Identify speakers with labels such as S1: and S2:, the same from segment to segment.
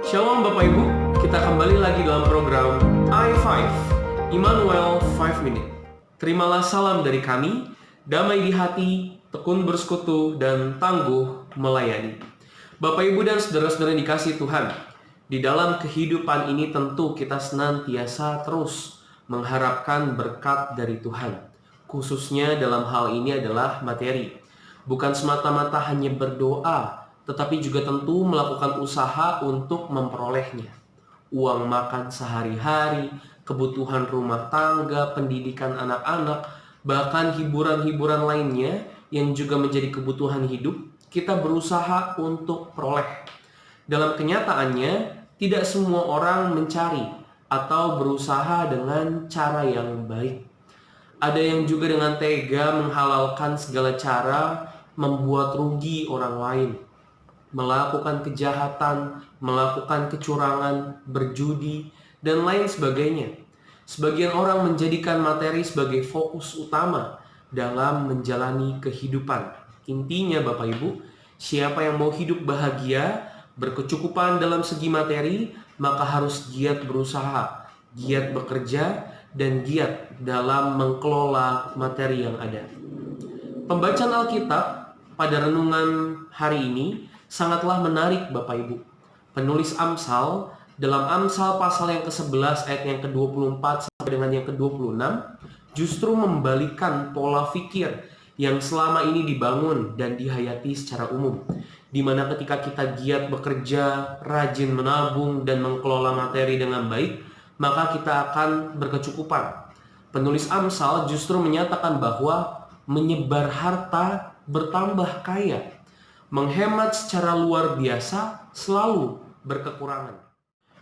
S1: Shalom Bapak Ibu, kita kembali lagi dalam program I5, Immanuel 5 Minute. Terimalah salam dari kami, damai di hati, tekun bersekutu, dan tangguh melayani. Bapak Ibu dan saudara-saudara yang dikasihi Tuhan, di dalam kehidupan ini tentu kita senantiasa terus mengharapkan berkat dari Tuhan. Khususnya dalam hal ini adalah materi. Bukan semata-mata hanya berdoa, tetapi juga tentu melakukan usaha untuk memperolehnya. Uang makan sehari-hari, kebutuhan rumah tangga, pendidikan anak-anak, bahkan hiburan-hiburan lainnya yang juga menjadi kebutuhan hidup, kita berusaha untuk peroleh. Dalam kenyataannya, tidak semua orang mencari atau berusaha dengan cara yang baik. Ada yang juga dengan tega menghalalkan segala cara membuat rugi orang lain, melakukan kejahatan, melakukan kecurangan, berjudi, dan lain sebagainya. Sebagian orang menjadikan materi sebagai fokus utama dalam menjalani kehidupan. Intinya Bapak Ibu, siapa yang mau hidup bahagia, berkecukupan dalam segi materi, maka harus giat berusaha, giat bekerja, dan giat dalam mengelola materi yang ada. Pembacaan Alkitab pada renungan hari ini sangatlah menarik Bapak Ibu. Penulis Amsal dalam Amsal pasal yang ke-11 ayat yang ke-24 sampai dengan yang ke-26 justru membalikan pola pikir yang selama ini dibangun dan dihayati secara umum, di mana ketika kita giat bekerja, rajin menabung dan mengelola materi dengan baik, maka kita akan berkecukupan. Penulis Amsal justru menyatakan bahwa menyebar harta bertambah kaya, menghemat secara luar biasa selalu berkekurangan.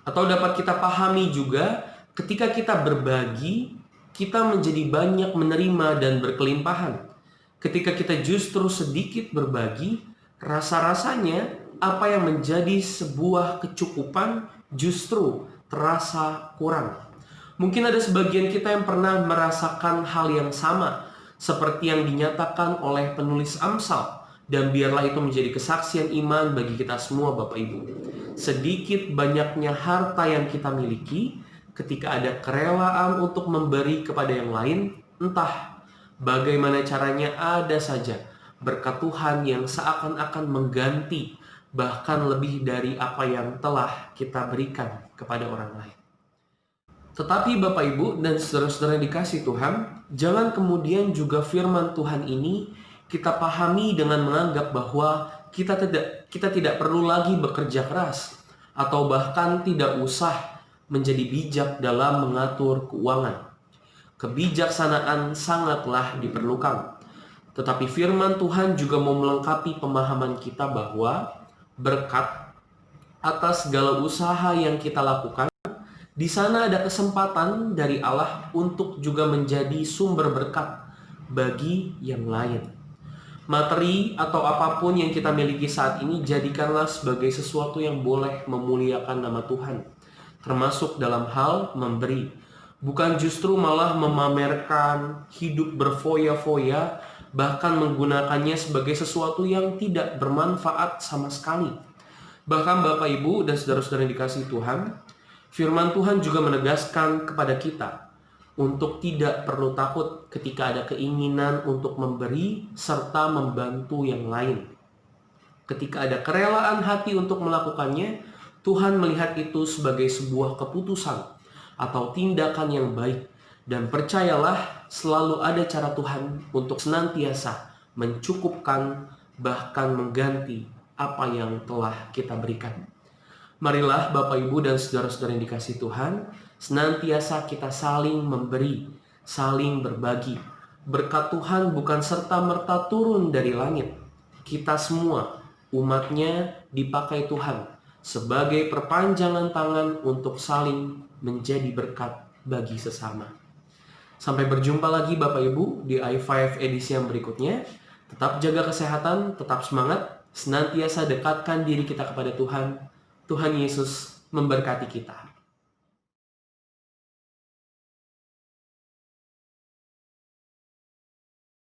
S1: Atau dapat kita pahami juga, ketika kita berbagi, kita menjadi banyak menerima dan berkelimpahan. Ketika kita justru sedikit berbagi, rasa-rasanya apa yang menjadi sebuah kecukupan justru terasa kurang. Mungkin ada sebagian kita yang pernah merasakan hal yang sama seperti yang dinyatakan oleh penulis Amsal, dan biarlah itu menjadi kesaksian iman bagi kita semua Bapak Ibu. Sedikit banyaknya harta yang kita miliki, ketika ada kerelaan untuk memberi kepada yang lain, entah bagaimana caranya, ada saja berkat Tuhan yang seakan-akan mengganti bahkan lebih dari apa yang telah kita berikan kepada orang lain. Tetapi Bapak Ibu dan saudara-saudara yang dikasihi Tuhan, jangan kemudian juga firman Tuhan ini kita pahami dengan menganggap bahwa kita tidak perlu lagi bekerja keras atau bahkan tidak usah menjadi bijak dalam mengatur keuangan. Kebijaksanaan sangatlah diperlukan. Tetapi firman Tuhan juga mau melengkapi pemahaman kita bahwa berkat atas segala usaha yang kita lakukan, di sana ada kesempatan dari Allah untuk juga menjadi sumber berkat bagi yang lain. Materi atau apapun yang kita miliki saat ini, jadikanlah sebagai sesuatu yang boleh memuliakan nama Tuhan, termasuk dalam hal memberi. Bukan justru malah memamerkan, hidup berfoya-foya, bahkan menggunakannya sebagai sesuatu yang tidak bermanfaat sama sekali. Bahkan Bapak Ibu dan saudara-saudara yang dikasihi Tuhan, firman Tuhan juga menegaskan kepada kita untuk tidak perlu takut ketika ada keinginan untuk memberi serta membantu yang lain. Ketika ada kerelaan hati untuk melakukannya, Tuhan melihat itu sebagai sebuah keputusan atau tindakan yang baik. Dan percayalah, selalu ada cara Tuhan untuk senantiasa mencukupkan bahkan mengganti apa yang telah kita berikan. Marilah Bapak Ibu dan saudara-saudara yang dikasihi Tuhan, senantiasa kita saling memberi, saling berbagi. Berkat Tuhan bukan serta-merta turun dari langit. Kita semua, umatnya, dipakai Tuhan sebagai perpanjangan tangan untuk saling menjadi berkat bagi sesama. Sampai berjumpa lagi Bapak Ibu di i5 edisi yang berikutnya. Tetap jaga kesehatan, tetap semangat, senantiasa dekatkan diri kita kepada Tuhan. Tuhan Yesus memberkati kita.